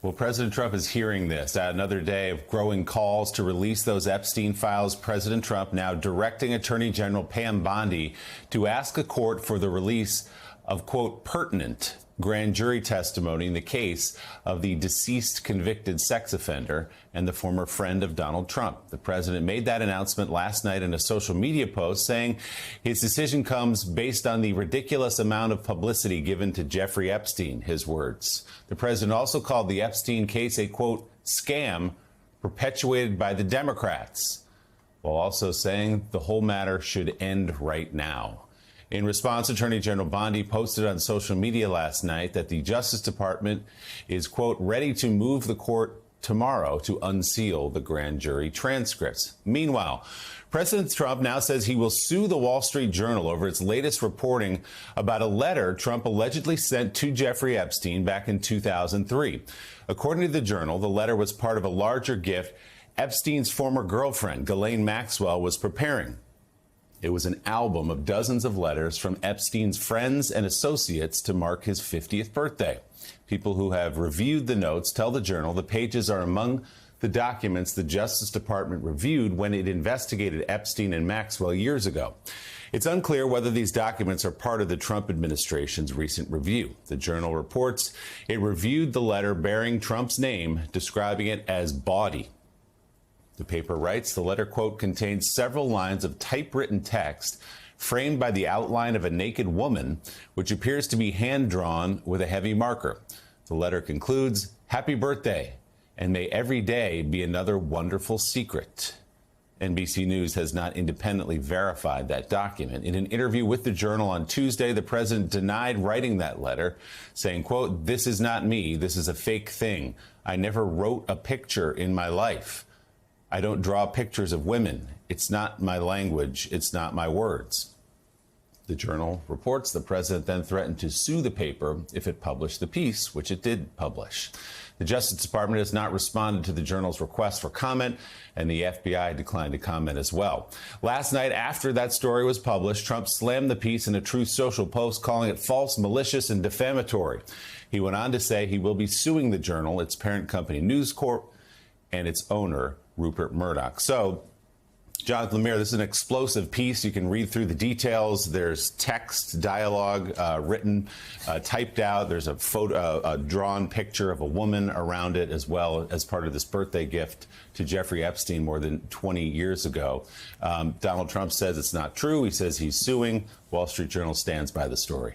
Well, President Trump is hearing this. Another day of growing calls to release those Epstein files. President Trump now directing Attorney General Pam Bondi to ask a court for the release of, quote, pertinent grand jury testimony in the case of the deceased convicted sex offender and the former friend of Donald Trump. The president made that announcement last night in a social media post, saying his decision comes based on the ridiculous amount of publicity given to Jeffrey Epstein, his words. The president also called the Epstein case a, quote, scam perpetuated by the Democrats, while also saying the whole matter should end right now. In response, Attorney General Bondi posted on social media last night that the Justice Department is, quote, ready to move the court tomorrow to unseal the grand jury transcripts. Meanwhile, President Trump now says he will sue the Wall Street Journal over its latest reporting about a letter Trump allegedly sent to Jeffrey Epstein back in 2003. According to the Journal, the letter was part of a larger gift Epstein's former girlfriend, Ghislaine Maxwell, was preparing. It was an album of dozens of letters from Epstein's friends and associates to mark his 50th birthday. People who have reviewed the notes tell the Journal the pages are among the documents the Justice Department reviewed when it investigated Epstein and Maxwell years ago. It's unclear whether these documents are part of the Trump administration's recent review. The Journal reports it reviewed the letter bearing Trump's name, describing it as bawdy. The paper writes the letter, quote, contains several lines of typewritten text framed by the outline of a naked woman, which appears to be hand-drawn with a heavy marker. The letter concludes, happy birthday, and may every day be another wonderful secret. NBC News has not independently verified that document. In an interview with the Journal on Tuesday, the president denied writing that letter, saying, quote, this is not me. This is a fake thing. I never wrote a picture in my life. I don't draw pictures of women. It's not my language. It's not my words. The Journal reports the president then threatened to sue the paper if it published the piece, which it did publish. The Justice Department has not responded to the Journal's request for comment, and the FBI declined to comment as well. Last night, after that story was published, Trump slammed the piece in a Truth Social post, calling it false, malicious, and defamatory. He went on to say he will be suing the Journal, its parent company News Corp, and its owner, Rupert Murdoch. So, Jonathan Lemire, this is an explosive piece. You can read through the details. There's text, dialogue written, typed out. There's a drawn picture of a woman around it as well as part of this birthday gift to Jeffrey Epstein more than 20 years ago. Donald Trump says it's not true. He says he's suing. Wall Street Journal stands by the story.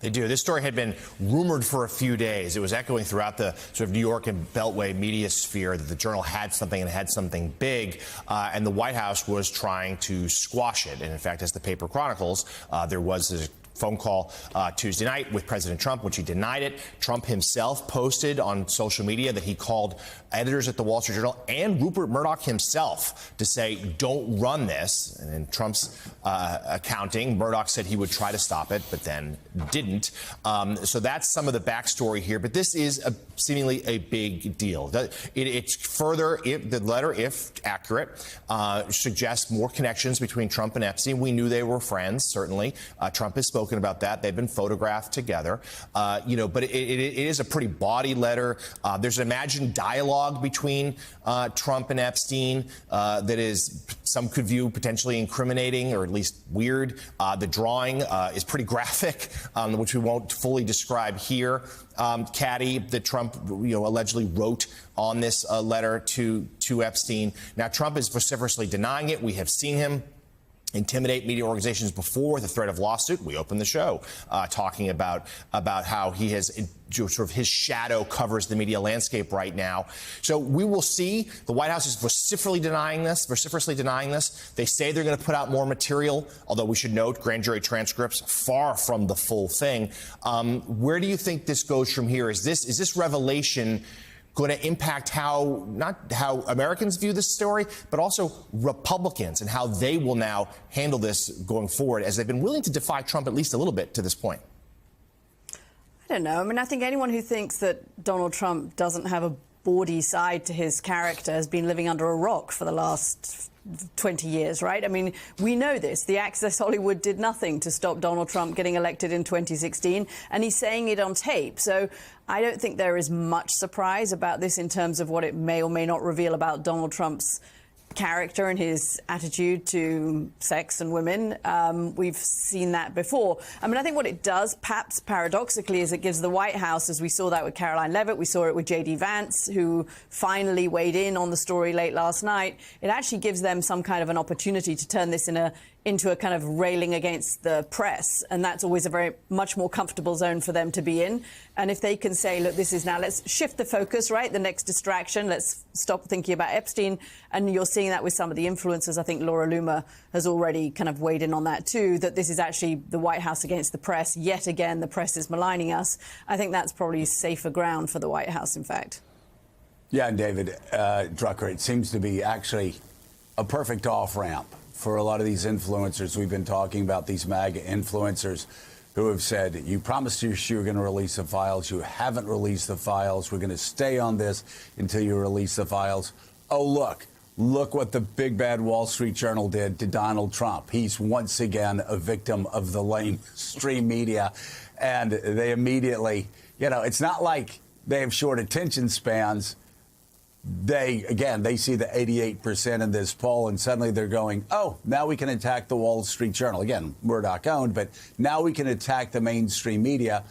They do. This story had been rumored for a few days. It was echoing throughout the sort of New York and Beltway media sphere that the Journal had something and had something big, and the White House was trying to squash it. And in fact, as the paper chronicles, there was a phone call Tuesday night with President Trump, which he denied it. Trump himself posted on social media that he called editors at the Wall Street Journal and Rupert Murdoch himself to say, don't run this. And in Trump's accounting, Murdoch said he would try to stop it, but then didn't. So that's some of the backstory here. But this is seemingly a big deal. It's further, the letter, if accurate, suggests more connections between Trump and Epstein. We knew they were friends, certainly. Trump has spoken about that. They've been photographed together, but it is a pretty bawdy letter. There's an imagined dialogue between Trump and Epstein that is, some could view potentially incriminating or at least weird. The drawing is pretty graphic, which we won't fully describe here. Caddy that Trump, allegedly wrote on this letter to Epstein. Now, Trump is vociferously denying it. We have seen him intimidate media organizations before the threat of lawsuit. We opened the show talking about how he has sort of his shadow covers the media landscape right now. So we will see. The White House is vociferously denying this. They say they're going to put out more material, although we should note grand jury transcripts far from the full thing. Where do you think this goes from here? Is this revelation going to impact not how Americans view this story, but also Republicans and how they will now handle this going forward, as they've been willing to defy Trump at least a little bit to this point? I don't know. I mean, I think anyone who thinks that Donald Trump doesn't have a bawdy side to his character has been living under a rock for the last 20 years, right? I mean, we know this. The Access Hollywood did nothing to stop Donald Trump getting elected in 2016, and he's saying it on tape. So I don't think there is much surprise about this in terms of what it may or may not reveal about Donald Trump's character and his attitude to sex and women. We've seen that before. I mean, I think what it does, perhaps paradoxically, is it gives the White House, as we saw that with Caroline Leavitt, we saw it with J.D. Vance, who finally weighed in on the story late last night. It actually gives them some kind of an opportunity to turn this into a kind of railing against the press. And that's always a very much more comfortable zone for them to be in. And if they can say, look, this is now, let's shift the focus, right? The next distraction, let's stop thinking about Epstein. And you're seeing that with some of the influencers. I think Laura Loomer has already kind of weighed in on that too, that this is actually the White House against the press. Yet again, the press is maligning us. I think that's probably safer ground for the White House, in fact. Yeah, and David Drucker, it seems to be actually a perfect off-ramp for a lot of these influencers. We've been talking about these MAGA influencers who have said, you promised us you were going to release the files. You haven't released the files. We're going to stay on this until you release the files. Oh, look what the big bad Wall Street Journal did to Donald Trump. He's once again a victim of the mainstream media. And they immediately, it's not like they have short attention spans. They see the 88% in this poll, and suddenly they're going, oh, now we can attack the Wall Street Journal. Again, Murdoch owned, but now we can attack the mainstream media,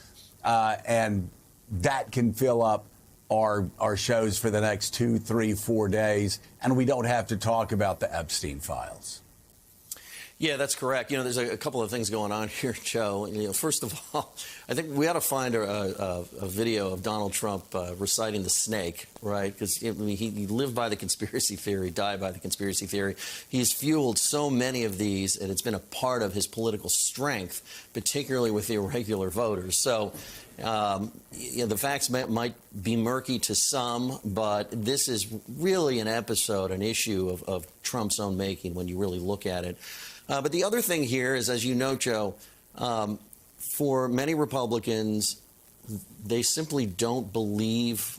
and that can fill up our shows for the next 2, 3, 4 days, and we don't have to talk about the Epstein files. Yeah, that's correct. There's a couple of things going on here, Joe. First of all, I think we ought to find a video of Donald Trump reciting the snake, right? Because he lived by the conspiracy theory, died by the conspiracy theory. He's fueled so many of these, and it's been a part of his political strength, particularly with the irregular voters. So the facts might be murky to some, but this is really an episode, an issue of Trump's own making when you really look at it. But the other thing here is, as you know, Joe, for many Republicans, they simply don't believe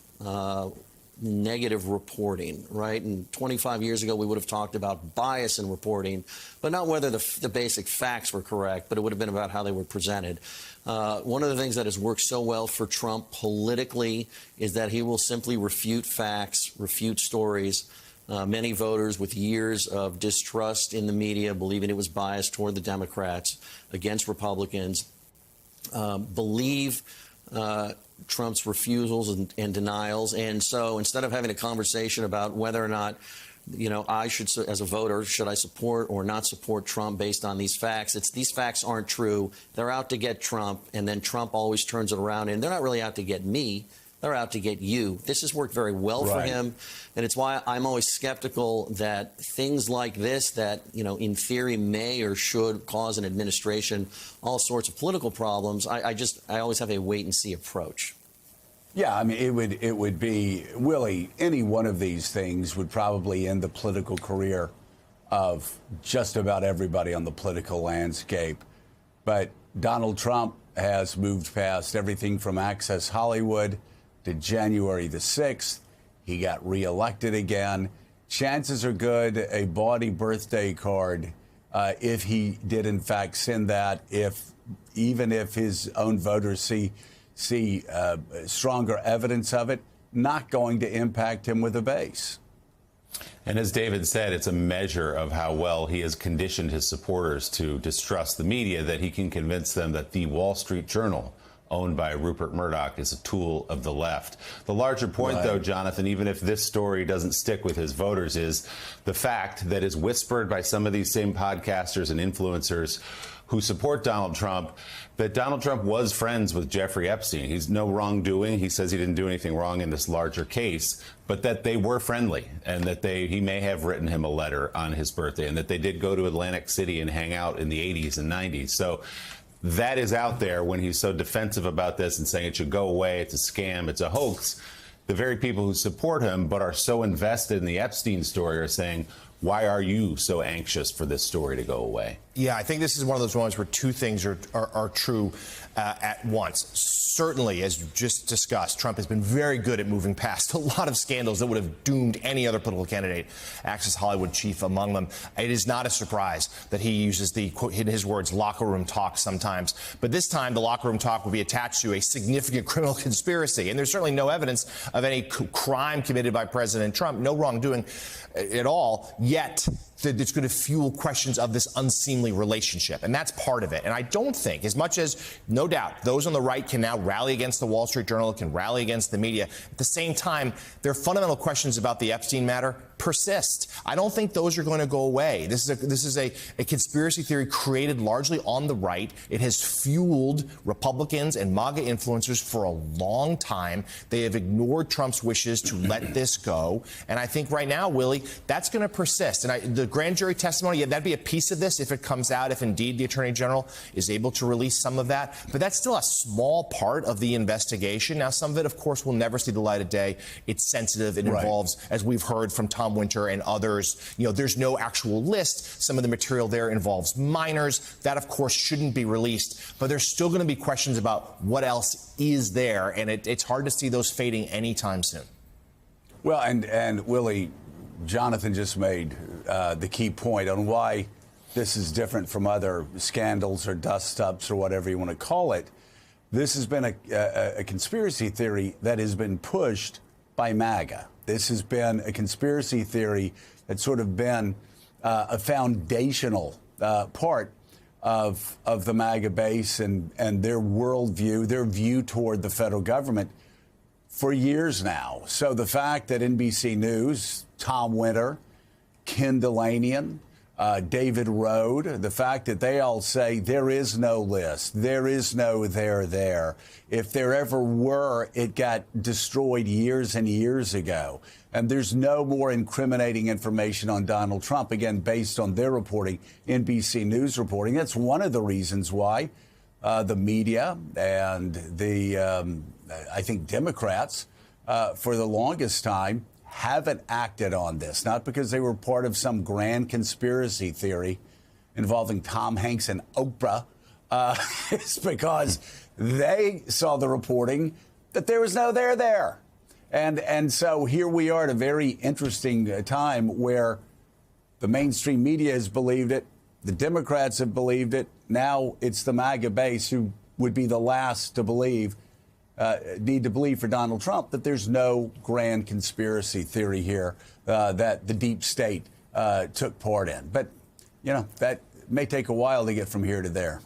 negative reporting, right? And 25 years ago, we would have talked about bias in reporting, but not whether the basic facts were correct, but it would have been about how they were presented. One of the things that has worked so well for Trump politically is that he will simply refute facts, refute stories. Many voters with years of distrust in the media, believing it was biased toward the Democrats against Republicans, believe Trump's refusals and denials. And so instead of having a conversation about whether or not, I should, as a voter, should I support or not support Trump based on these facts? These facts aren't true. They're out to get Trump, and then Trump always turns it around, and they're not really out to get me. They're out to get you. This has worked very well for him, and it's why I'm always skeptical that things like this that, in theory may or should cause an administration all sorts of political problems. I always have a wait-and-see approach. Yeah, I mean, it would be, Willie, any one of these things would probably end the political career of just about everybody on the political landscape. But Donald Trump has moved past everything from Access Hollywood to January the 6th. He got reelected again. Chances are good a bawdy birthday card, if he did in fact send that, even if his own voters see stronger evidence of it, not going to impact him with a base. And as David said, it's a measure of how well he has conditioned his supporters to distrust the media, that he can convince them that the Wall Street Journal, owned by Rupert Murdoch, is a tool of the left. The larger point, though, Jonathan, even if this story doesn't stick with his voters, is the fact that is whispered by some of these same podcasters and influencers who support Donald Trump, that Donald Trump was friends with Jeffrey Epstein. He's no wrongdoing. He says he didn't do anything wrong in this larger case, but that they were friendly, and that he may have written him a letter on his birthday, and that they did go to Atlantic City and hang out in the 80s and 90s. So that is out there when he's so defensive about this and saying it should go away, it's a scam, it's a hoax. The very people who support him but are so invested in the Epstein story are saying, why are you so anxious for this story to go away? Yeah, I think this is one of those moments where two things are true at once. Certainly, as you just discussed, Trump has been very good at moving past a lot of scandals that would have doomed any other political candidate, Access Hollywood chief among them. It is not a surprise that he uses the, quote, in his words, locker room talk sometimes. But this time, the locker room talk will be attached to a significant criminal conspiracy. And there's certainly no evidence of any crime committed by President Trump, no wrongdoing at all, yet it's going to fuel questions of this unseemly relationship. And that's part of it. And I don't think, as much as, no doubt, those on the right can now rally against the Wall Street Journal, can rally against the media, at the same time, their fundamental questions about the Epstein matter persist. I don't think those are going to go away. This is a conspiracy theory created largely on the right. It has fueled Republicans and MAGA influencers for a long time. They have ignored Trump's wishes to let this go. And I think right now, Willie, that's going to persist. And the grand jury testimony, yeah, that'd be a piece of this if it comes out, if indeed the Attorney General is able to release some of that. But that's still a small part of the investigation. Now, some of it, of course, will never see the light of day. It's sensitive. It involves, as we've heard from Tom Winter and others, there's no actual list. Some of the material there involves minors. That, of course, shouldn't be released. But there's still going to be questions about what else is there. And it's hard to see those fading anytime soon. Well, and Willie, Jonathan just made the key point on why this is different from other scandals or dust-ups or whatever you want to call it. This has been a conspiracy theory that has been pushed by MAGA. This has been a conspiracy theory that's sort of been a foundational part of the MAGA base and their worldview, their view toward the federal government for years now. So the fact that NBC News, Tom Winter, Ken Delanian, David Rode, the fact that they all say there is no list, there is no there. If there ever were, it got destroyed years and years ago. And there's no more incriminating information on Donald Trump, again, based on their reporting, NBC News reporting. That's one of the reasons why the media and the, I think, Democrats, for the longest time, haven't acted on this, not because they were part of some grand conspiracy theory involving Tom Hanks and Oprah. It's because they saw the reporting that there was no there. And so here we are at a very interesting time where the mainstream media has believed it, the Democrats have believed it, now it's the MAGA base who would be the last to believe, need to believe for Donald Trump that there's no grand conspiracy theory here that the deep state took part in. But, that may take a while to get from here to there.